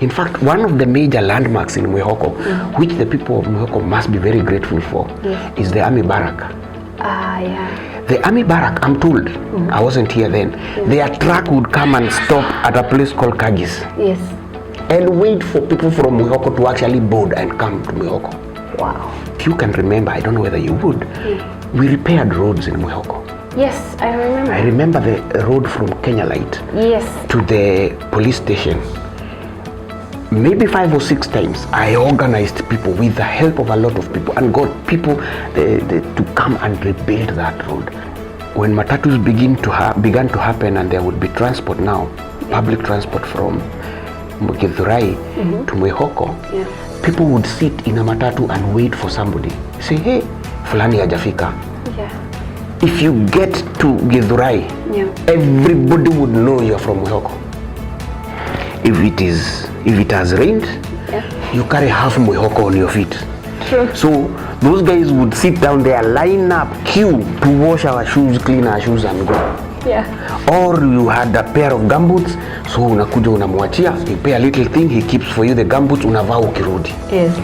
In fact, one of the major landmarks in Mwihoko, which the people of Mwihoko must be very grateful for, is the army barrack. The army barrack, I'm told, I wasn't here then, their truck would come and stop at a place called Kagis. Yes. And wait for people from Mwihoko to actually board and come to Mwihoko. Wow. If you can remember, I don't know whether you would, we repaired roads in Mwihoko. Yes, I remember. I remember the road from Kenya Light to the police station. Maybe 5 or 6 times I organized people with the help of a lot of people and got people to come and rebuild that road. When matatus began to happen and there would be transport now, public transport from Githurai to Mwihoko, people would sit in a matatu and wait for somebody. Say, hey, fulani hajafika. If you get to Githurai, everybody would know you're from Mwihoko. If it has rained, you carry half Mwihoko on your feet. True. So those guys would sit down there, line up, queue to wash our shoes, clean our shoes and go. Or you had a pair of gumboots, so unakuja unamwachia, you pay a little thing, he keeps for you the gumboots, unavaa ukirudi. Yes.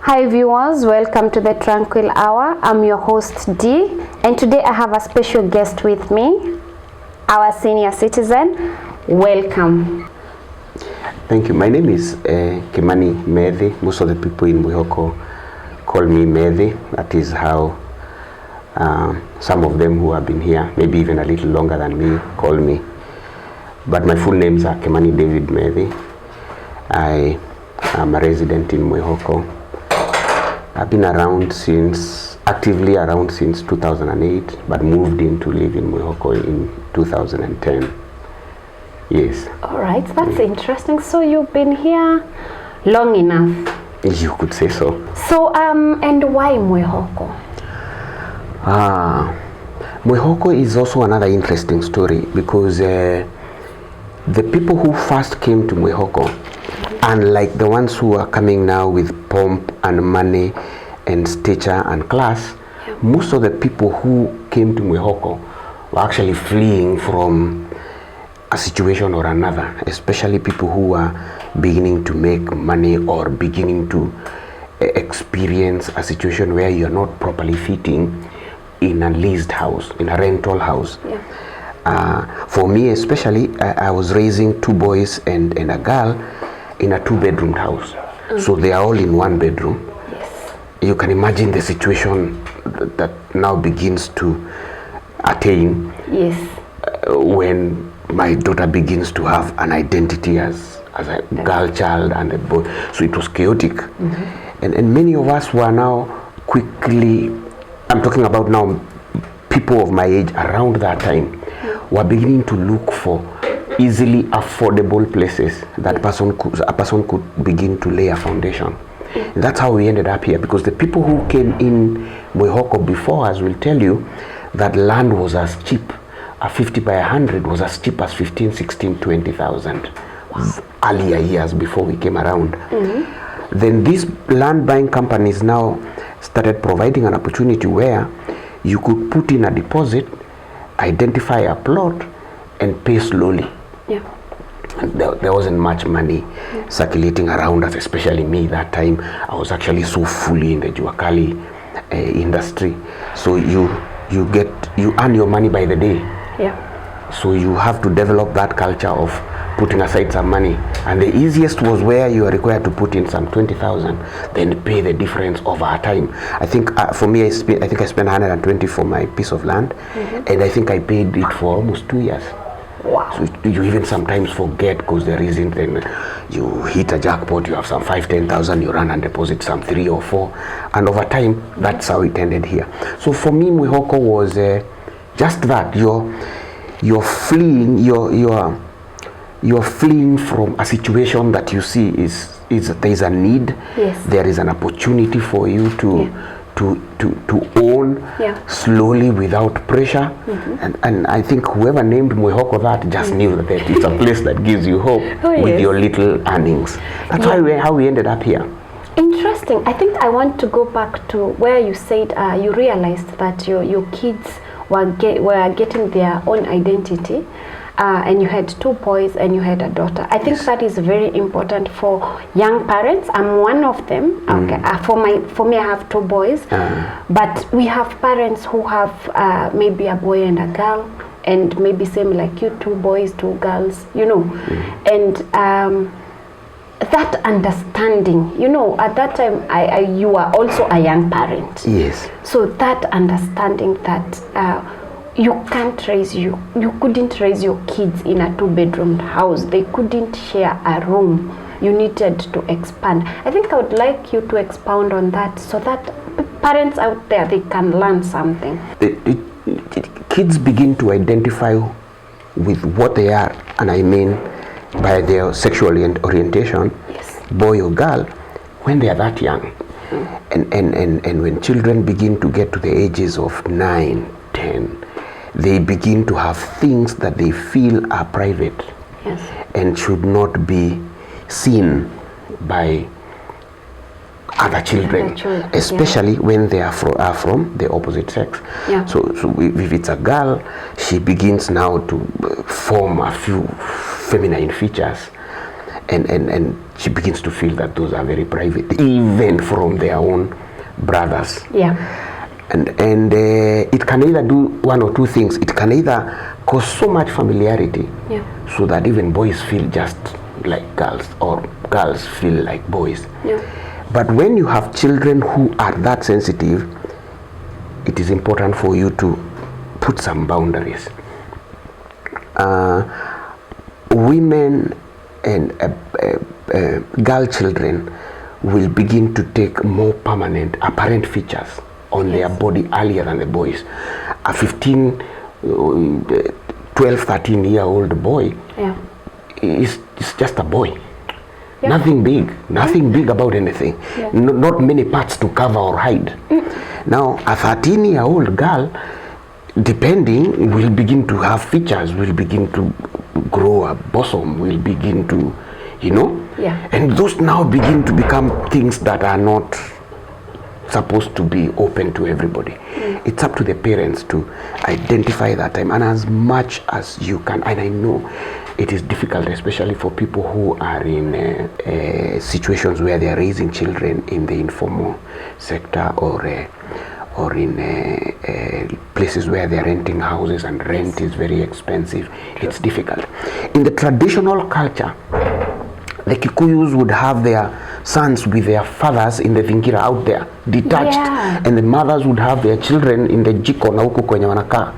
Hi viewers, welcome to the Tranquil Hour. I'm your host Dee, and today I have a special guest with me, our senior citizen. Welcome. Thank you. My name is Kimani Methi. Most of the people in Mwihoko call me Methi. That is how some of them who have been here, maybe even a little longer than me, call me. But my full names are Kimani David Methi. I am a resident in Mwihoko. I've been actively around since 2008, but moved in to live in Mwihoko in 2010. Yes. All right, that's interesting. So you've been here long enough. You could say so. So, and why Mwihoko? Mwihoko is also another interesting story because the people who first came to Mwihoko, unlike the ones who are coming now with pomp and money and stature and class, most of the people who came to Mwihoko were actually fleeing from a situation or another, especially people who are beginning to make money or beginning to experience a situation where you're not properly fitting in a leased house, in a rental house. For me especially, I was raising 2 boys and a girl in a 2-bedroom house. So they are all in 1 bedroom. You can imagine the situation that now begins to attain when my daughter begins to have an identity as a girl child and a boy. So it was chaotic. And many of us were now quickly, I'm talking about now people of my age around that time, were beginning to look for easily affordable places that a person could begin to lay a foundation. That's how we ended up here, because the people who came in Mwihoko before us will tell you that land was as cheap. A 50 by 100 was as cheap as 15, 16, 20,000 earlier years before we came around. Then these land buying companies now started providing an opportunity where you could put in a deposit, identify a plot, and pay slowly. There wasn't much money circulating around us, especially me that time. I was actually so fully in the Juakali industry. So you earn your money by the day. So you have to develop that culture of putting aside some money. And the easiest was where you are required to put in some 20,000, then pay the difference over a time. I think for me, I think I spent 120 for my piece of land, and I think I paid it for almost 2 years. So you even sometimes forget because there isn't, then you hit a jackpot, you have some 5,000-10,000, you run and deposit some 3 or 4, and over time that's how it ended here. So for me, Mwihoko was just that you're fleeing, you're fleeing from a situation that you see is there is a need, there is an opportunity for you to own slowly without pressure, and I think whoever named Mwihoko that just knew that it's a place that gives you hope with your little earnings. That's how we ended up here. Interesting. I think I want to go back to where you said you realized that your kids were getting their own identity, and you had 2 boys and you had a daughter. I think that is very important for young parents. I'm one of them. Okay, for me, I have 2 boys, but we have parents who have maybe a boy and a girl, and maybe same like you, 2 boys, 2 girls, you know, and that understanding, you know, at that time you were also a young parent. Yes. So that understanding that you couldn't raise your kids in a 2-bedroom house. They couldn't share a room. You needed to expand. I think I would like you to expound on that so that parents out there, they can learn something. Kids begin to identify with what they are, and I mean by their sexual orientation, boy or girl, when they are that young. And when children begin to get to the ages of 9, 10, they begin to have things that they feel are private and should not be seen by other children, especially when they are from the opposite sex. So if it's a girl, she begins now to form a few feminine features, and she begins to feel that those are very private, even from their own brothers. And it can either do one or two things. It can either cause so much familiarity so that even boys feel just like girls, or girls feel like boys. But when you have children who are that sensitive, it is important for you to put some boundaries. Women and girl children will begin to take more permanent, apparent features on their body earlier than the boys. A 15, 12, 13-year-old boy is just a boy. Nothing big about anything. Not many parts to cover or hide. Now, a 13-year-old girl, depending, will begin to have features, will begin to grow a bosom, will begin to, you know, and those now begin to become things that are not supposed to be open to everybody. It's up to the parents to identify that time, and as much as you can. And I know it is difficult, especially for people who are in situations where they are raising children in the informal sector, or in places where they are renting houses and rent is very expensive. It's difficult. In the traditional culture, the Kikuyus would have their sons with their fathers in the Thingira out there, detached, and the mothers would have their children in the jiko na huku kwenye wanakaa.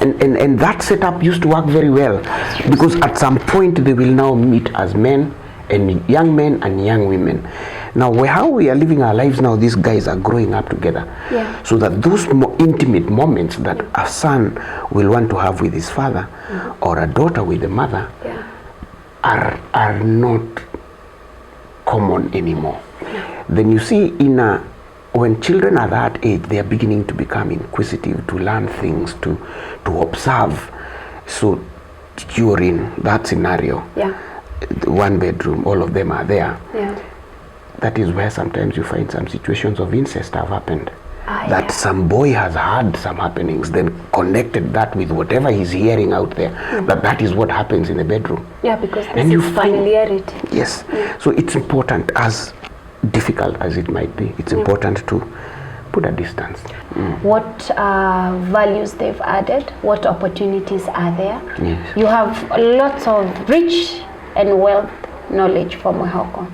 And that setup used to work very well, because at some point they will now meet as men and young women. Now, how we are living our lives now, these guys are growing up together, so that those more intimate moments that a son will want to have with his father, or a daughter with the mother, are not common anymore. Then you see, when children are that age, they are beginning to become inquisitive, to learn things, to observe. So during that scenario, the 1 bedroom, all of them are there. That is where sometimes you find some situations of incest have happened. That some boy has had some happenings, then connected that with whatever he's hearing out there, that is what happens in the bedroom. Because this is familiarity. So it's important, as difficult as it might be, it's important to put a distance. What values they've added, what opportunities are there. You have lots of rich and wealth knowledge from Mwihoko.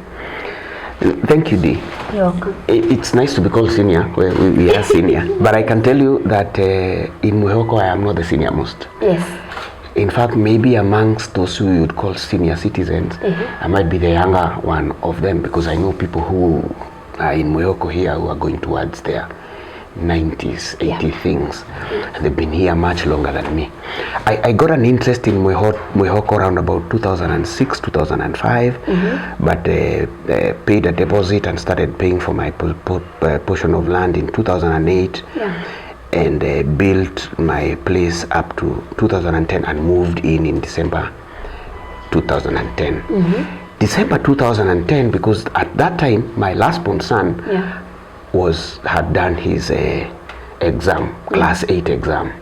Thank you, Dee. You're welcome. It's nice to be called senior. We are senior. But I can tell you that in Mwihoko, I am not the senior most. In fact, maybe amongst those who you would call senior citizens, I might be the younger one of them, because I know people who are in Mwihoko here who are going towards their 90s, 80 things, and they've been here much longer than me. I got an interest in Mwihoko around about 2006, 2005, but paid a deposit and started paying for my portion of land in 2008, and built my place up to 2010 and moved in December 2010. December 2010, because at that time my last born son had done his exam, class 8 exam.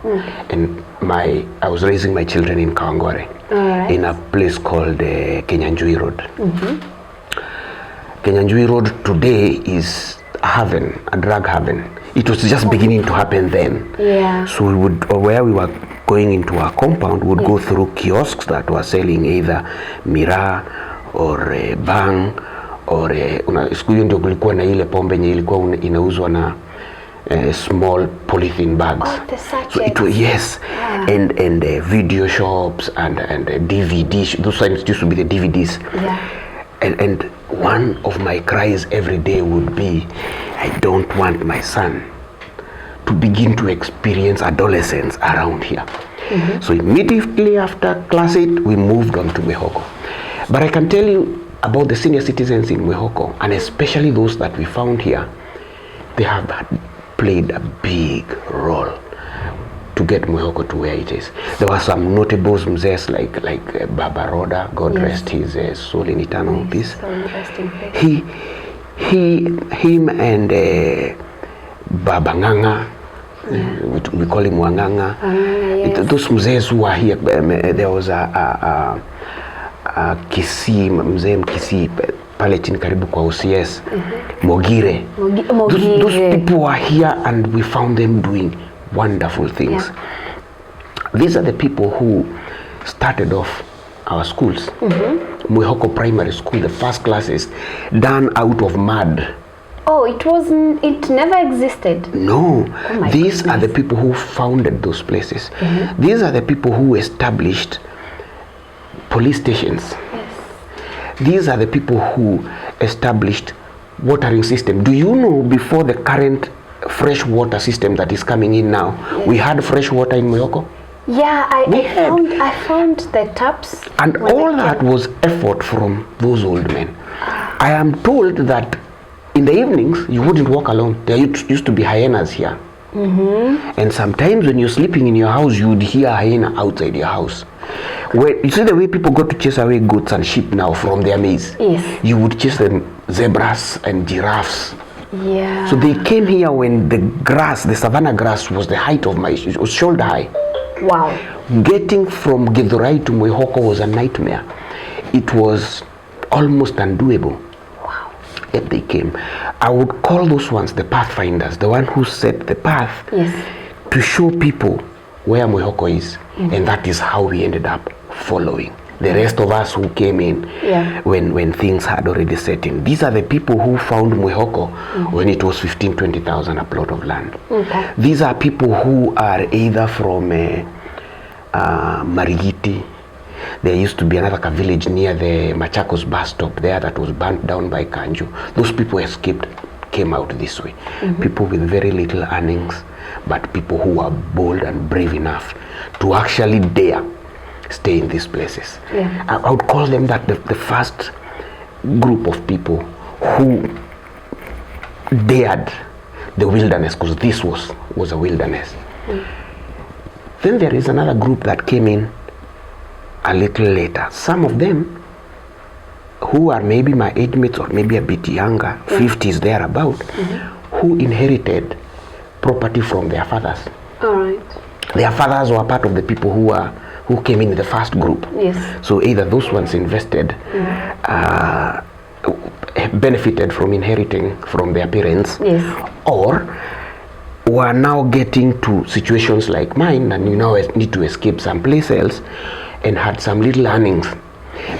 And I was raising my children in Kawangware, in a place called Kenyanjui Road. Kenyanjui Road today is a haven, a drug haven. It was just beginning to happen then. So we would, or where we were going into our compound, would go through kiosks that were selling either miraa or bang or siku hiyo ndio kulikuwa na ile pombe yenye ilikuwa inauzwa na small polythene bags. So it was, yes, and video shops and DVD. Those times used to be the DVDs. And one of my cries every day would be, I don't want my son to begin to experience adolescence around here. So immediately after class 8, we moved on to Mwihoko. But I can tell you about the senior citizens in Mwihoko, and especially those that we found here. They have played a big role to get Mwihoko to where it is. There were some notable mzes like Baba Roda, God rest his soul in eternal peace. Him and Baba Nganga, we call him Wanganga. Those mzes who are here, there was a Kisii, mzee Mkisii pale chini karibu kwa OCS, Mogire. Those people were here and we found them doing wonderful things. These are the people who started off our schools. Mwihoko Primary School, the first classes done out of mud. Oh, it never existed? No. These are the people who founded those places. These are the people who established police stations. These are the people who established watering system. Do you know before the current fresh water system that is coming in now, we had fresh water in Mwihoko? Yeah, I found the taps. And all that was effort from those old men. I am told that in the evenings, you wouldn't walk alone. There used to be hyenas here. And sometimes when you're sleeping in your house, you would hear a hyena outside your house. Where, you see the way people go to chase away goats and sheep now from their maize? You would chase them, zebras and giraffes. So they came here when the grass, the savanna grass, was the height of it was shoulder high. Wow. Getting from Githurai to Mwihoko was a nightmare. It was almost undoable. Yet they came. I would call those ones the pathfinders, the one who set the path to show people where Mwihoko is. And that is how we ended up following. The rest of us who came in when things had already set in. These are the people who found Mwihoko when it was 15,000-20,000 a plot of land. These are people who are either from Marigiti. There used to be another village near the Machakos bus stop there that was burnt down by Kanju. Those people escaped, came out this way. People with very little earnings, but people who are bold and brave enough to actually dare stay in these places. I would call them that the first group of people who dared the wilderness, because this was a wilderness. Then there is another group that came in a little later. Some of them who are maybe my age mates or maybe a bit younger, 50s thereabout, who inherited property from their fathers. Their fathers were part of the people who came in the first group. So either those ones invested, benefited from inheriting from their parents, or were now getting to situations like mine and you now need to escape someplace else and had some little earnings.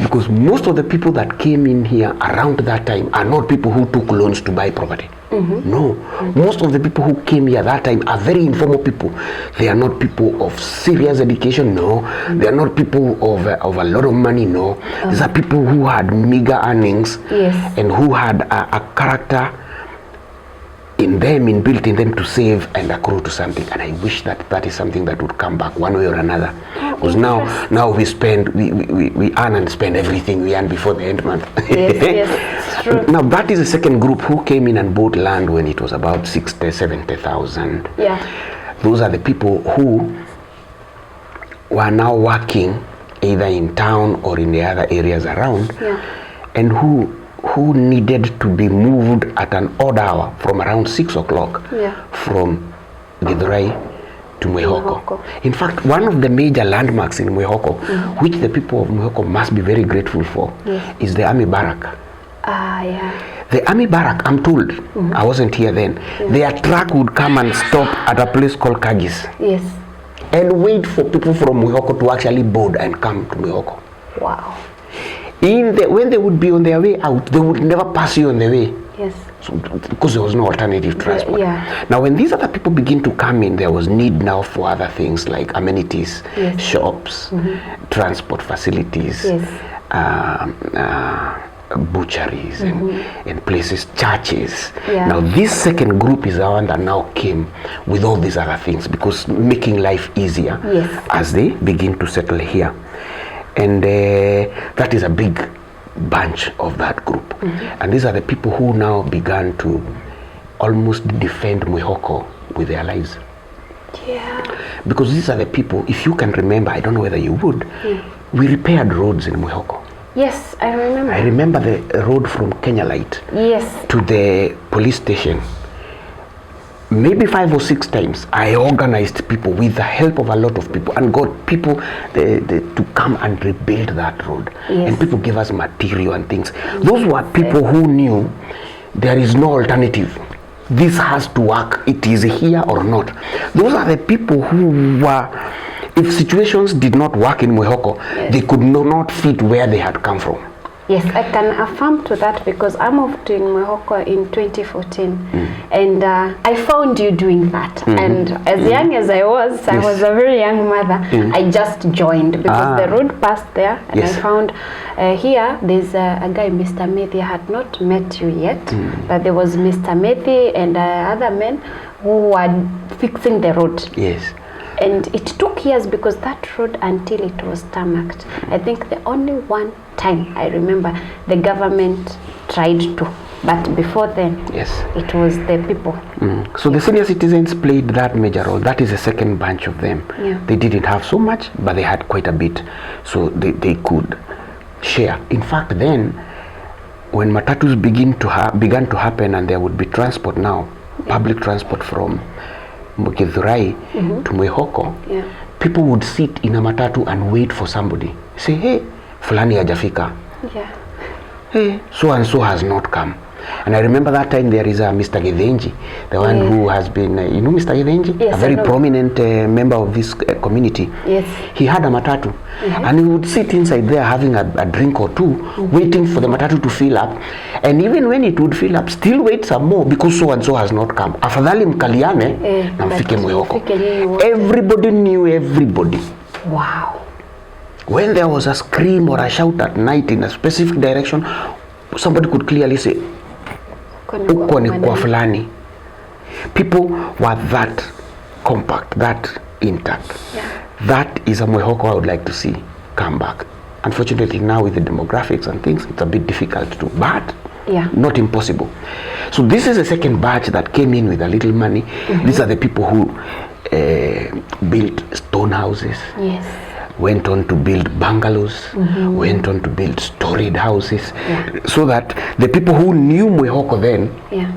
Because most of the people that came in here around that time are not people who took loans to buy property. No. Most of the people who came here that time are very informal people. They are not people of serious education, no. They are not people of a lot of money, no. These are people who had meager earnings and who had a character built in them to save and accrue to something. And I wish that is something that would come back one way or another. Because now we spend, we earn and spend everything we earn before the end month. Yes, true. Now that is the second group who came in and bought land when it was about 60,000-70,000. Those are the people who were now working either in town or in the other areas around, and who needed to be moved at an odd hour from around 6 o'clock from Githurai to Mwihoko. In fact, one of the major landmarks in Mwihoko, which the people of Mwihoko must be very grateful for, is the army barrack. The army barrack, I'm told, I wasn't here then, their truck would come and stop at a place called Kagis. And wait for people from Mwihoko to actually board and come to Mwihoko. Wow. When they would be on their way out, they would never pass you on the way. So, because there was no alternative transport. Now when these other people begin to come in, there was need now for other things like amenities, shops, transport facilities, butcheries and places, churches. Now this second group is the one that now came with all these other things, because making life easier as they begin to settle here. And that is a big bunch of that group. And these are the people who now began to almost defend Mwihoko with their lives. Because these are the people, if you can remember, I don't know whether you would, we repaired roads in Mwihoko. Yes, I remember. I remember the road from Kenya Light to the police station. Maybe 5 or 6 times I organized people with the help of a lot of people and got people to come and rebuild that road. And people gave us material and things. Those were people who knew there is no alternative. This has to work. It is here or not. Those are the people who were, if situations did not work in Mwihoko, they could not fit where they had come from. Yes, I can affirm to that, because I moved to Mwihoko in 2014 and I found you doing that. And as young as I was a very young mother. I just joined because the road passed there, and I found here there's a guy, Mr. Methi. I had not met you yet, but there was Mr. Methi and other men who were fixing the road. And it took years, because that road, until it was tarmacked, I think the only one time I remember the government tried to, but before then it was the people. So the senior citizens played that major role. That is the second bunch of them. They didn't have so much, but they had quite a bit, so they could share. In fact, then when matatus began to happen, and there would be transport now, public transport from Githurai to Mwihoko, people would sit in a matatu and wait for somebody. Say, hey, fulani hajafika. Hey, so and so has not come. And I remember that time there is a Mr. Githenji, the one who has been, you know Mr. Githenji? A very prominent member of this community. He had a matatu. And he would sit inside there having a drink or two, waiting for the matatu to fill up. And even when it would fill up, still wait some more, because so and so has not come. Afadhali mkaliane na mfike Mwihoko. Everybody knew everybody. Wow. When there was a scream or a shout at night in a specific direction, somebody could clearly say, uko ni kwa fulani. People were that compact, that intact. That is a Mwihoko I would like to see come back. Unfortunately now with the demographics and things, it's a bit difficult to, but not impossible. So this is the second batch that came in with a little money. These are the people who built stone houses. Went on to build bungalows, went on to build storied houses, so that the people who knew Mwihoko then,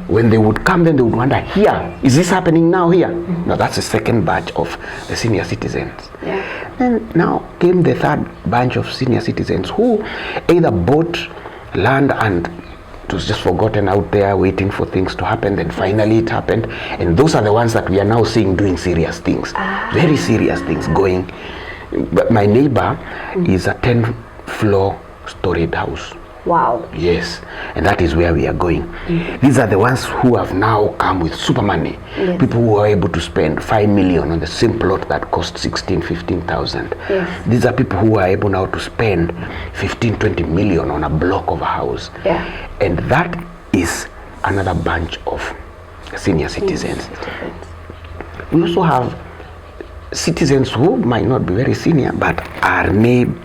when they would come, then they would wonder, here, is this happening now here? Now that's the second batch of the senior citizens. Then now came the third bunch of senior citizens who either bought land and it was just forgotten out there waiting for things to happen. Then finally it happened, and those are the ones that we are now seeing doing serious things, very serious things going. But my neighbor is a 10-floor storied house. Wow. Yes, and that is where we are going. These are the ones who have now come with super money. People who are able to spend 5 million on the same plot that cost 15,000. These are people who are able now to spend 15-20 million on a block of a house. And that is another bunch of senior citizens. We also have citizens who might not be very senior, but are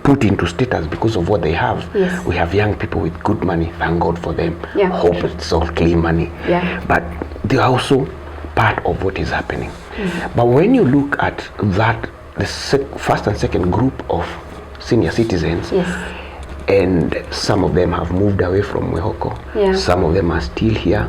put into status because of what they have. We have young people with good money, thank God for them. Hope it's all clean money. But they are also part of what is happening. But when you look at that, the first and second group of senior citizens, and some of them have moved away from Mwihoko, some of them are still here.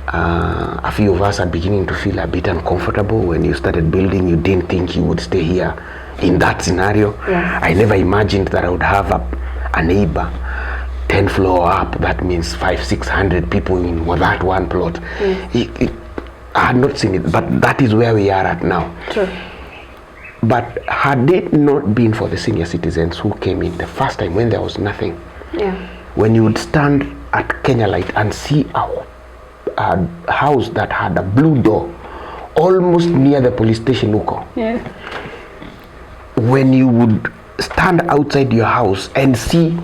A few of us are beginning to feel a bit uncomfortable. When you started building, you didn't think you would stay here in that scenario. Yes. I never imagined that I would have a neighbor 10 floor up. That means 500-600 people in that one plot. I had not seen it, but that is where we are at now. True. But had it not been for the senior citizens who came in the first time when there was nothing, when you would stand at Kenya Light and see a house that had a blue door almost near the police station Uko, when you would stand outside your house and see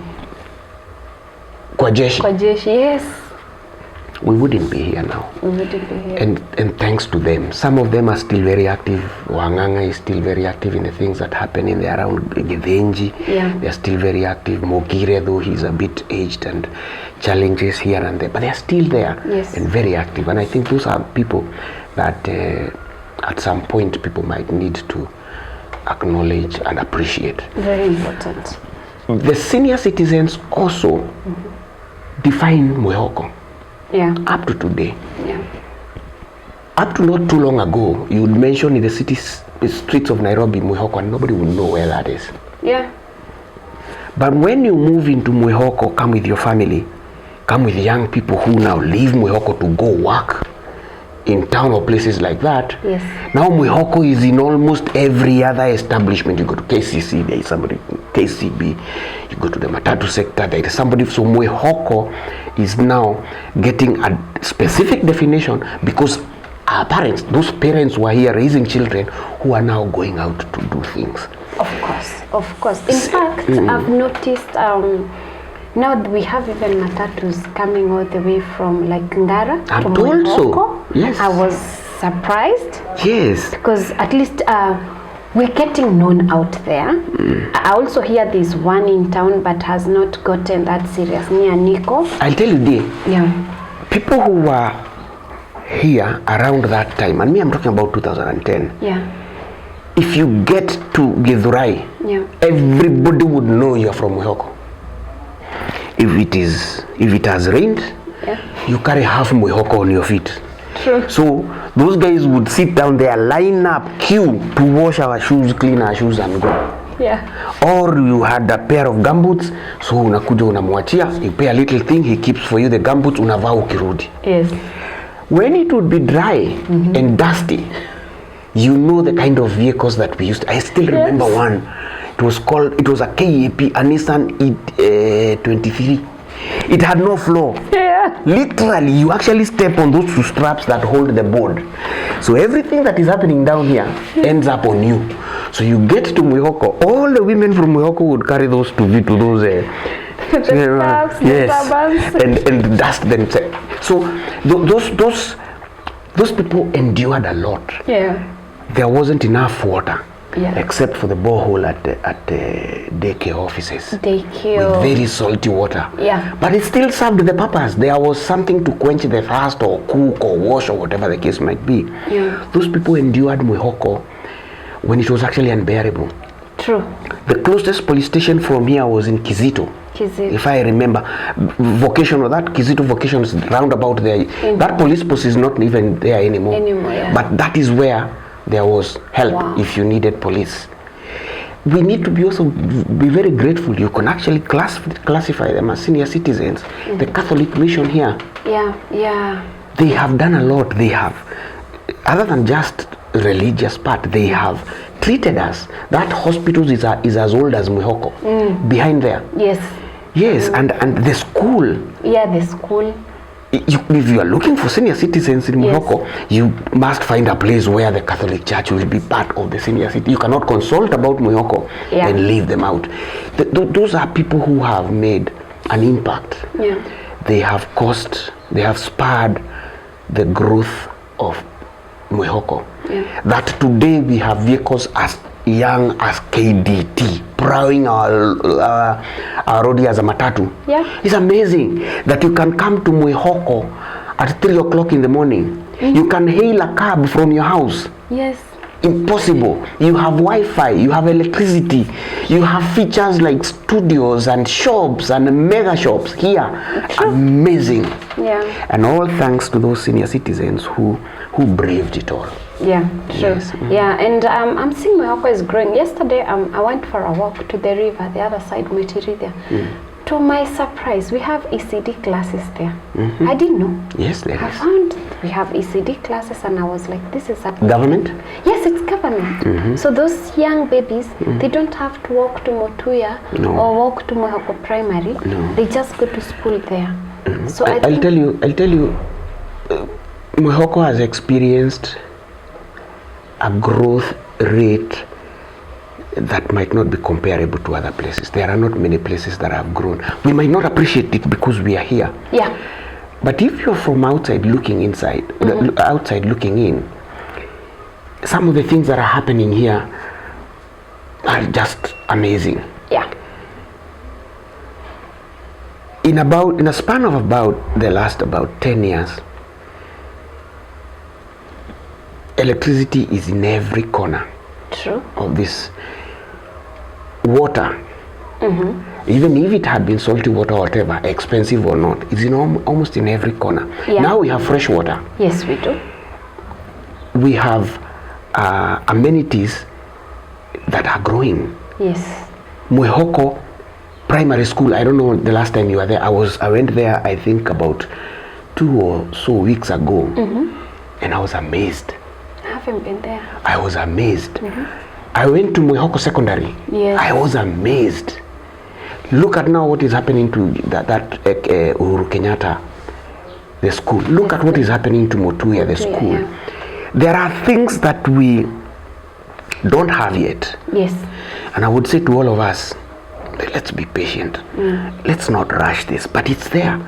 Kwajeshi, yes, we wouldn't be here now. we wouldn't be here. And thanks to them, some of them are still very active. Wanganga is still very active in the things that happen in the around Githenji. They're still very active. Mogire, though he's a bit aged and challenges here and there, but they're still there and very active. And I think those are people that at some point people might need to acknowledge and appreciate. Very important. The senior citizens also define Mwihoko. Up to today. Up to not too long ago, you would mention in the streets of Nairobi, Mwihoko, and nobody would know where that is. But when you move into Mwihoko, come with your family, come with young people who now leave Mwihoko to go work in town or places like that. Now Mwihoko is in almost every other establishment. You go to KCC, there is somebody, KCB, you go to the Matatu sector, there is somebody. So Mwihoko is now getting a specific definition because our parents, those parents were here raising children who are now going out to do things. Of course. In fact, I've noticed now that we have even matatus coming all the way from like Ngara to Mwihoko. Yes. I was surprised. Yes. Because at least we're getting known out there. I also hear there's one in town but has not gotten that serious, near Nico. I'll tell you, people who were here around that time, and me, I'm talking about 2010. If you get to Githurai, everybody would know you're from Mwihoko. If it has rained, you carry half Mwihoko on your feet. True. So those guys would sit down there, line up, queue to wash our shoes, clean our shoes and go. Or you had a pair of gumboots, so unakuja unamwachia, you pay a little thing, he keeps for you the gumboots, unavaa ukirudi. When it would be dry and dusty, you know the kind of vehicles that we used. I still remember one. It was a KAP, a Nissan E23. It had no floor. Literally, you actually step on those two straps that hold the board. So everything that is happening down here ends up on you. So you get to Mwihoko, all the women from Mwihoko would carry those to those and dust themselves. So those people endured a lot. There wasn't enough water. Except for the borehole at the daycare offices. With very salty water. But it still served the purpose. There was something to quench the thirst or cook or wash or whatever the case might be. Those people endured Mwihoko when it was actually unbearable. True. The closest police station from here was in Kizito. If I remember, vocational, that Kizito vocation is roundabout there. That police post is not even there anymore. But that is where there was help if you needed police. We need to be very grateful. You can actually classify them as senior citizens. The Catholic mission here, they have done a lot. They have, other than just religious part, they have treated us. That hospital is as old as Mwihoko. Behind there. Yes, and the school. The school. If you are looking for senior citizens in Mwihoko, you must find a place where the Catholic Church will be part of the senior city. You cannot consult about Mwihoko and leave them out. Those are people who have made an impact. They have spurred the growth of Mwihoko. That today we have vehicles as young as KDT prowling our road as a matatu. It's amazing that you can come to Mwihoko at 3 o'clock in the morning. You can hail a cab from your house. Impossible. You have Wi-Fi, you have electricity, you have features like studios and shops and mega shops here. Amazing. Yeah. And all thanks to those senior citizens who braved it all. Yeah, true. Yes. Yeah, and I'm seeing Mwihoko is growing. Yesterday, I went for a walk to the river, the other side, Mwitiri. To my surprise, we have ECD classes there. I didn't know. Yes, there I is. found we have ECD classes, and I was like, this is a Government? Yes, it's government. So those young babies, they don't have to walk to Motuya or walk to Mwihoko Primary. No. They just go to school there. So I'll tell you, Mwihoko has experienced a growth rate that might not be comparable to other places. There are not many places that have grown. We might not appreciate it because we are here. Yeah. But if you're from outside looking inside, outside looking in, some of the things that are happening here are just amazing. Yeah. In a span of about the last 10 years, electricity is in every corner. True. Of this. Water, even if it had been salty water or whatever, expensive or not, it's in almost in every corner. Yeah. Now we have fresh water. Yes, we do. We have amenities that are growing. Yes. Mwihoko Primary School, I don't know the last time you were there. I went there, I think about 2 or so weeks ago, and I was amazed. I haven't been there. I was amazed. I went to Mwihoko Secondary. Yes. I was amazed. Look at now what is happening to that Uhuru Kenyatta, the school. Look at what is happening to Motuya, the school. Yeah. There are things that we don't have yet. Yes. And I would say to all of us, let's be patient. Let's not rush this, but it's there.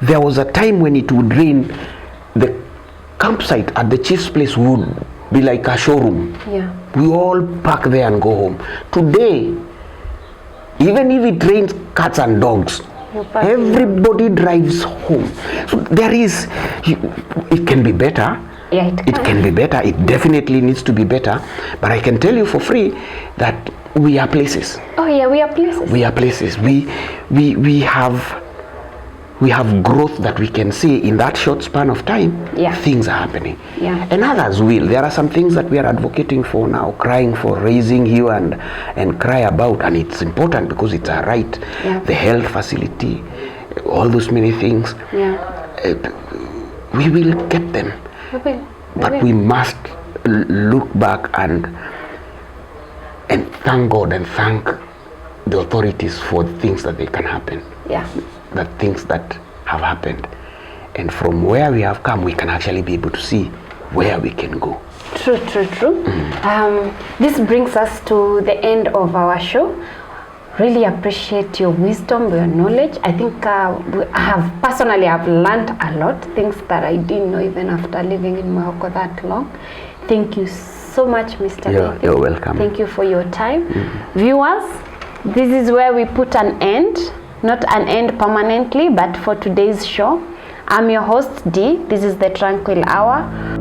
There was a time when it would rain, the campsite at the chief's place would be like a showroom. Yeah. We all park there and go home. Today, even if it rains cats and dogs, everybody drives home. So there is, it can be better. Yeah, it can be better. It definitely needs to be better. But I can tell you for free that we are places. Oh yeah, we are places. We are places. We have growth that we can see in that short span of time. Yeah. Things are happening. Yeah. And others will. There are some things that we are advocating for now, crying for, raising you and cry about, and it's important because it's our right. Yeah. The health facility, all those many things. Yeah. We will get them. But we must look back and thank God and thank the authorities for things that they can happen. Yeah. The things that have happened. And from where we have come, we can actually be able to see where we can go. True. This brings us to the end of our show. Really appreciate your wisdom, your knowledge. I think I've learned a lot, things that I didn't know even after living in Mwihoko that long. Thank you so much, Mr. Methi. You're welcome. Thank you for your time. Viewers, this is where we put an end, not an end permanently, but for today's show. I'm your host, Dee. This is the Tranquil Hour.